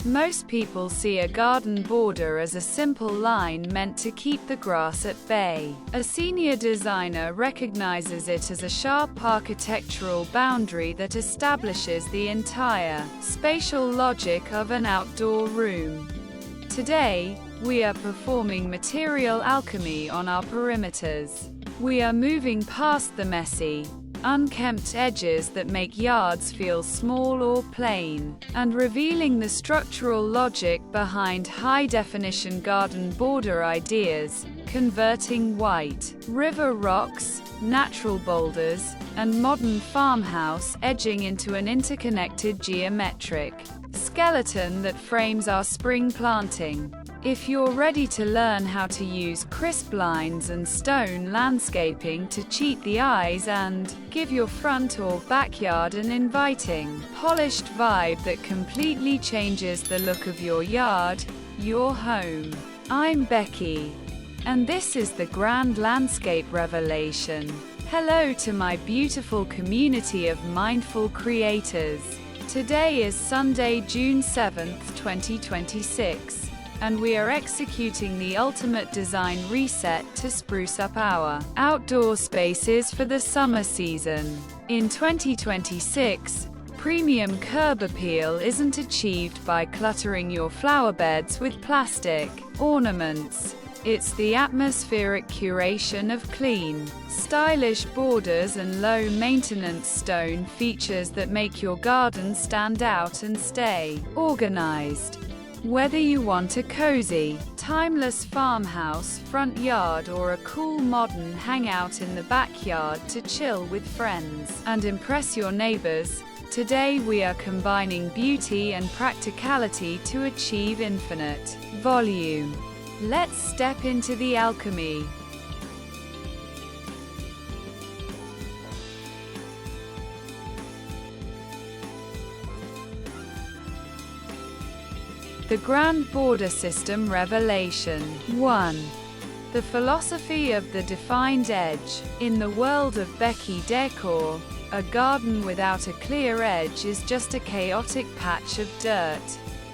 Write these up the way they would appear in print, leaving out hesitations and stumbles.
Most people see a garden border as a simple line meant to keep the grass at bay. A senior designer recognizes it as a sharp architectural boundary that establishes the entire spatial logic of an outdoor room. Today, we are performing material alchemy on our perimeters. We are moving past the messy, unkempt edges that make yards feel small or plain, and revealing the structural logic behind high-definition garden border ideas, converting white river rocks, natural boulders, and modern farmhouse edging into an interconnected geometric skeleton that frames our spring planting. If you're ready to learn how to use crisp lines and stone landscaping to cheat the eyes and give your front or backyard an inviting, polished vibe that completely changes the look of your yard, your home. I'm Beki, and this is the Grand Landscape Revelation. Hello to my beautiful community of mindful creators. Today is Sunday, June 7th, 2026. And we are executing the ultimate design reset to spruce up our outdoor spaces for the summer season. In 2026, premium curb appeal isn't achieved by cluttering your flower beds with plastic ornaments. It's the atmospheric curation of clean, stylish borders and low-maintenance stone features that make your garden stand out and stay organized. Whether you want a cozy, timeless farmhouse front yard or a cool modern hangout in the backyard to chill with friends and impress your neighbors, today we are combining beauty and practicality to achieve infinite volume. Let's step into the alchemy. The Grand Border System Revelation 1. The philosophy of the defined edge. In the world of Beki Decor, a garden without a clear edge is just a chaotic patch of dirt.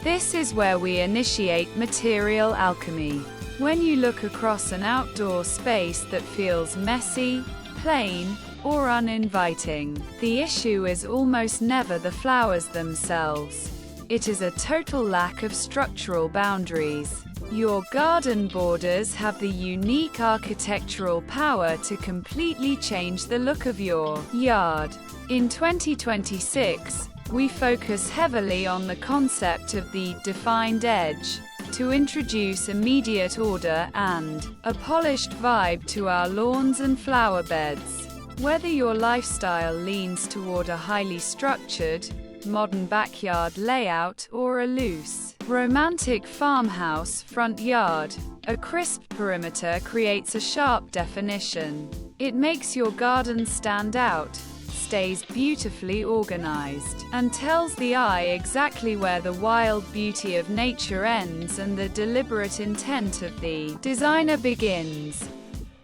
This is where we initiate material alchemy. When you look across an outdoor space that feels messy, plain, or uninviting, the issue is almost never the flowers themselves. It is a total lack of structural boundaries. Your garden borders have the unique architectural power to completely change the look of your yard. In 2026, we focus heavily on the concept of the defined edge, to introduce immediate order and a polished vibe to our lawns and flower beds. Whether your lifestyle leans toward a highly structured, modern backyard layout or a loose, romantic farmhouse front yard, a crisp perimeter creates a sharp definition. It makes your garden stand out, stays beautifully organized, and tells the eye exactly where the wild beauty of nature ends and the deliberate intent of the designer begins.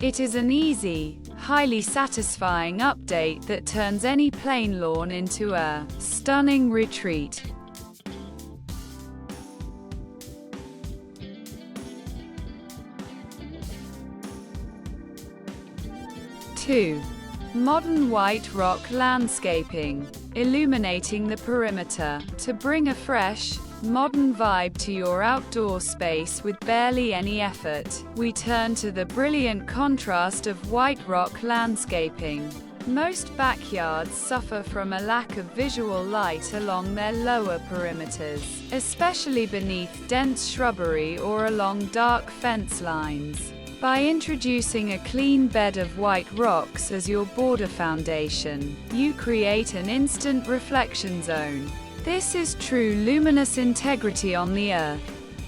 It is an easy, highly satisfying update that turns any plain lawn into a stunning retreat. 2. Modern white rock landscaping, illuminating the perimeter, to bring a fresh, modern vibe to your outdoor space with barely any effort. We turn to the brilliant contrast of white rock landscaping. Most backyards suffer from a lack of visual light along their lower perimeters, especially beneath dense shrubbery or along dark fence lines. By introducing a clean bed of white rocks as your border foundation, you create an instant reflection zone. This is true luminous integrity on the earth.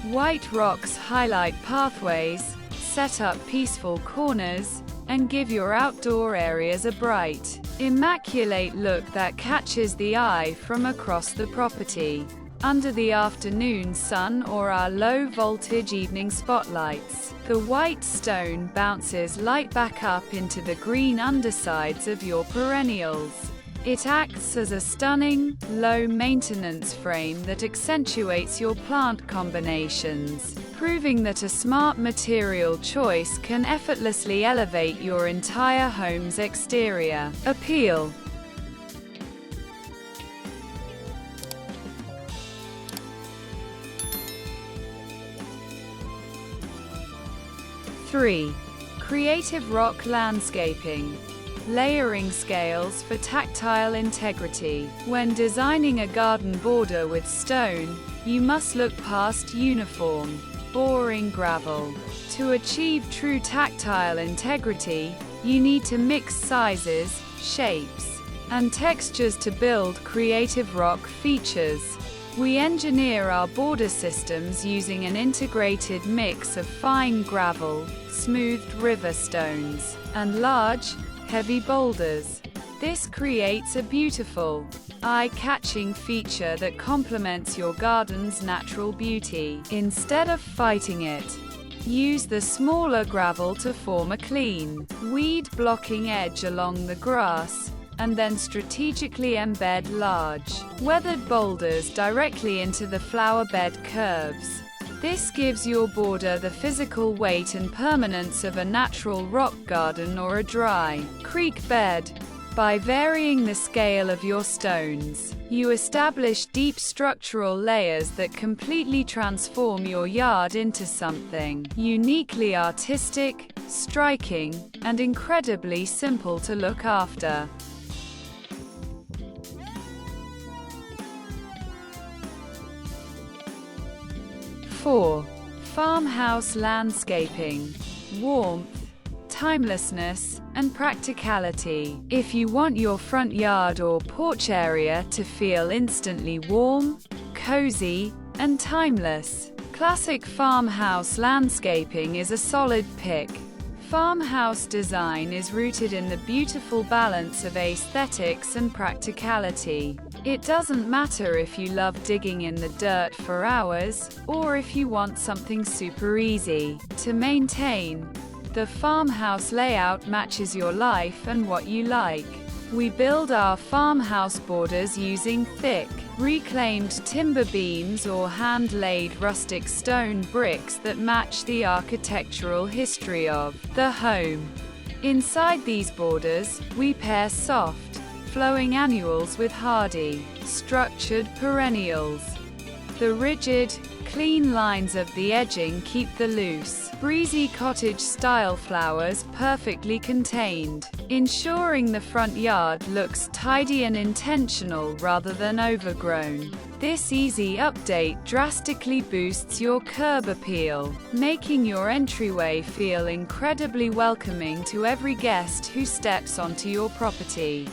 White rocks highlight pathways, set up peaceful corners, and give your outdoor areas a bright, immaculate look that catches the eye from across the property. Under the afternoon sun or our low-voltage evening spotlights, the white stone bounces light back up into the green undersides of your perennials. It acts as a stunning, low-maintenance frame that accentuates your plant combinations, proving that a smart material choice can effortlessly elevate your entire home's exterior appeal. Three. Creative rock landscaping. Layering scales for tactile integrity. When designing a garden border with stone, you must look past uniform, boring gravel. To achieve true tactile integrity, you need to mix sizes, shapes, and textures to build creative rock features. We engineer our border systems using an integrated mix of fine gravel, smoothed river stones, and large, heavy boulders. This creates a beautiful, eye-catching feature that complements your garden's natural beauty. Instead of fighting it, use the smaller gravel to form a clean, weed-blocking edge along the grass, and then strategically embed large, weathered boulders directly into the flower bed curves. This gives your border the physical weight and permanence of a natural rock garden or a dry creek bed. By varying the scale of your stones, you establish deep structural layers that completely transform your yard into something uniquely artistic, striking, and incredibly simple to look after. 4. Farmhouse landscaping. Warmth, timelessness, and practicality. If you want your front yard or porch area to feel instantly warm, cozy, and timeless, classic farmhouse landscaping is a solid pick. Farmhouse design is rooted in the beautiful balance of aesthetics and practicality. It doesn't matter if you love digging in the dirt for hours, or if you want something super easy to maintain. The farmhouse layout matches your life and what you like. We build our farmhouse borders using thick, reclaimed timber beams or hand-laid rustic stone bricks that match the architectural history of the home. Inside these borders, we pair soft, flowing annuals with hardy, structured perennials. The rigid, clean lines of the edging keep the loose, breezy cottage-style flowers perfectly contained, ensuring the front yard looks tidy and intentional rather than overgrown. This easy update drastically boosts your curb appeal, making your entryway feel incredibly welcoming to every guest who steps onto your property.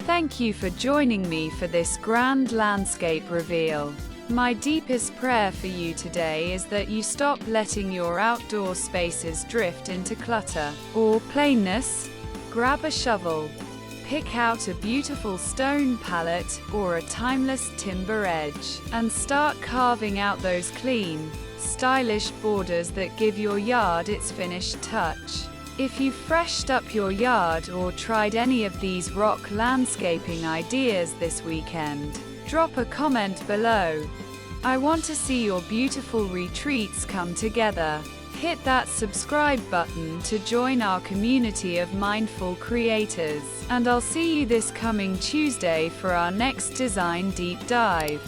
Thank you for joining me for this grand landscape reveal. My deepest prayer for you today is that you stop letting your outdoor spaces drift into clutter or plainness. Grab a shovel, pick out a beautiful stone palette or a timeless timber edge, and start carving out those clean, stylish borders that give your yard its finished touch. If you've freshed up your yard or tried any of these rock landscaping ideas this weekend, drop a comment below. I want to see your beautiful retreats come together. Hit that subscribe button to join our community of mindful creators, and I'll see you this coming Tuesday for our next design deep dive.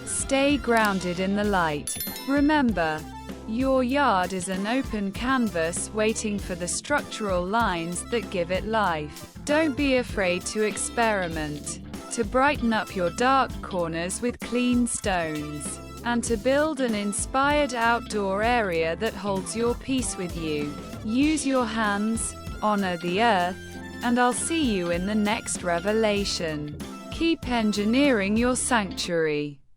Stay grounded in the light. Remember, your yard is an open canvas waiting for the structural lines that give it life. Don't be afraid to experiment, to brighten up your dark corners with clean stones, and to build an inspired outdoor area that holds your peace with you. Use your hands, honor the earth, and I'll see you in the next revelation. Keep engineering your sanctuary.